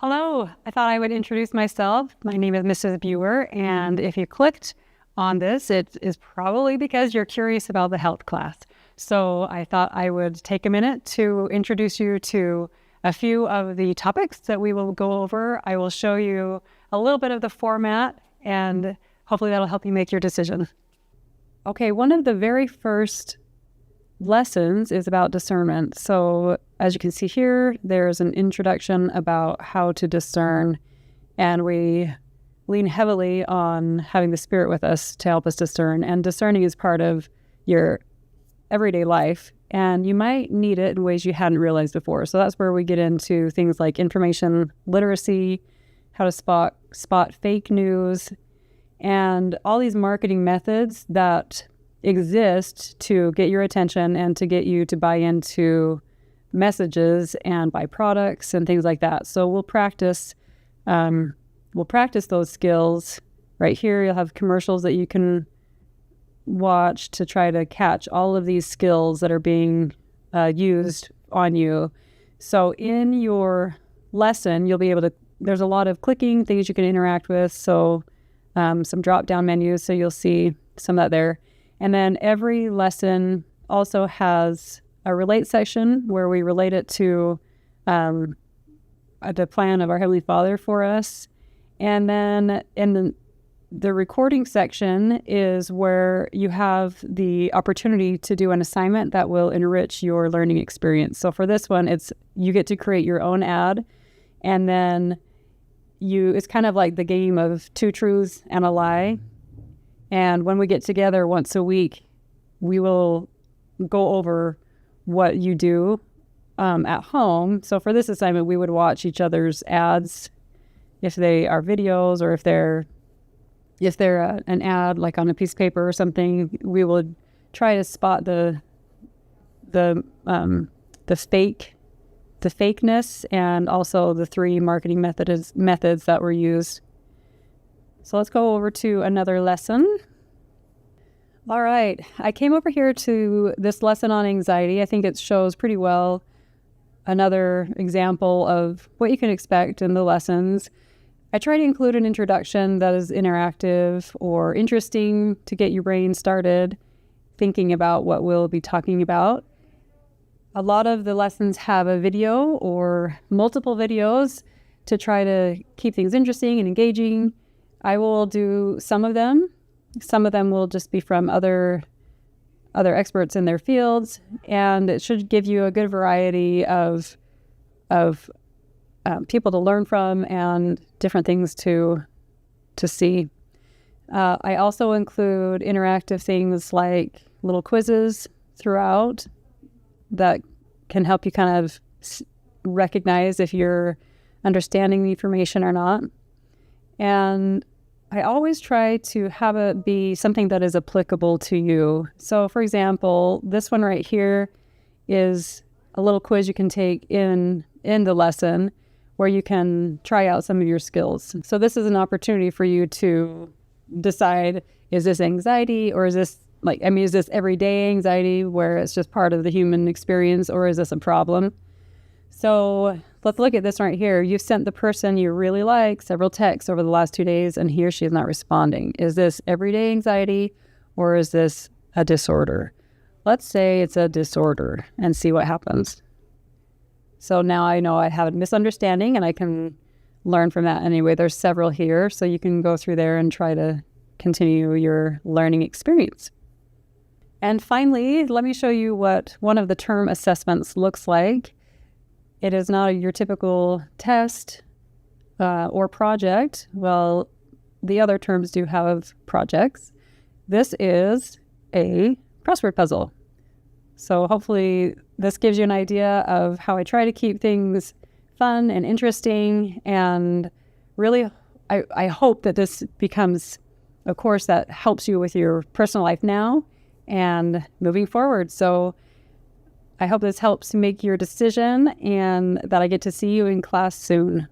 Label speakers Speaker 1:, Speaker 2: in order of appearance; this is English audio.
Speaker 1: Hello, I thought I would introduce myself. My name is Mrs. Buer, and if you clicked on this, it is probably because you're curious about the health class. So I thought I would take a minute to introduce you to a few of the topics that we will go over. I will show you a little bit of the format, and hopefully that'll help you make your decision. Okay, one of the very first lessons is about discernment. So as you can see here, there's an introduction about how to discern, and we lean heavily on having the Spirit with us to help us discern. And discerning is part of your everyday life, and you might need it in ways you hadn't realized before. So that's where we get into things like information literacy, how to spot fake news, and all these marketing methods that exist to get your attention and to get you to buy into messages and buy products and things like that. So we'll practice those skills. Right here, you'll have commercials that you can watch to try to catch all of these skills that are being used on you. So in your lesson, you'll be able to, there's a lot of clicking things you can interact with. So some drop-down menus, so you'll see some of that there. And then every lesson also has a relate section where we relate it to the plan of our Heavenly Father for us. And then in the recording section is where you have the opportunity to do an assignment that will enrich your learning experience. So for this one, you get to create your own ad, and then it's kind of like the game of 2 truths and a lie. And when we get together once a week, we will go over what you do at home. So for this assignment, we would watch each other's ads, if they are videos or if they're an ad like on a piece of paper or something. We would try to spot the fakeness, and also the 3 marketing methods that were used. So let's go over to another lesson. All right, I came over here to this lesson on anxiety. I think it shows pretty well another example of what you can expect in the lessons. I try to include an introduction that is interactive or interesting to get your brain started thinking about what we'll be talking about. A lot of the lessons have a video or multiple videos to try to keep things interesting and engaging. I will do some of them. Some of them will just be from other experts in their fields, and it should give you a good variety of people to learn from and different things to see. I also include interactive things like little quizzes throughout that can help you kind of recognize if you're understanding the information or not. And I always try to have it be something that is applicable to you. So for example, this one right here is a little quiz you can take in the lesson where you can try out some of your skills. So this is an opportunity for you to decide, is this anxiety, or is this is this everyday anxiety where it's just part of the human experience, or is this a problem? So let's look at this right here. You've sent the person you really like several texts over the last 2 days, and he or she is not responding. Is this everyday anxiety, or is this a disorder? Let's say it's a disorder and see what happens. So now I know I have a misunderstanding, and I can learn from that anyway. There's several here, so you can go through there and try to continue your learning experience. And finally, let me show you what one of the term assessments looks like. It is not your typical test or project. Well, the other terms do have projects. This is a crossword puzzle. So hopefully this gives you an idea of how I try to keep things fun and interesting. And really, I hope that this becomes a course that helps you with your personal life now and moving forward. So I hope this helps make your decision, and that I get to see you in class soon.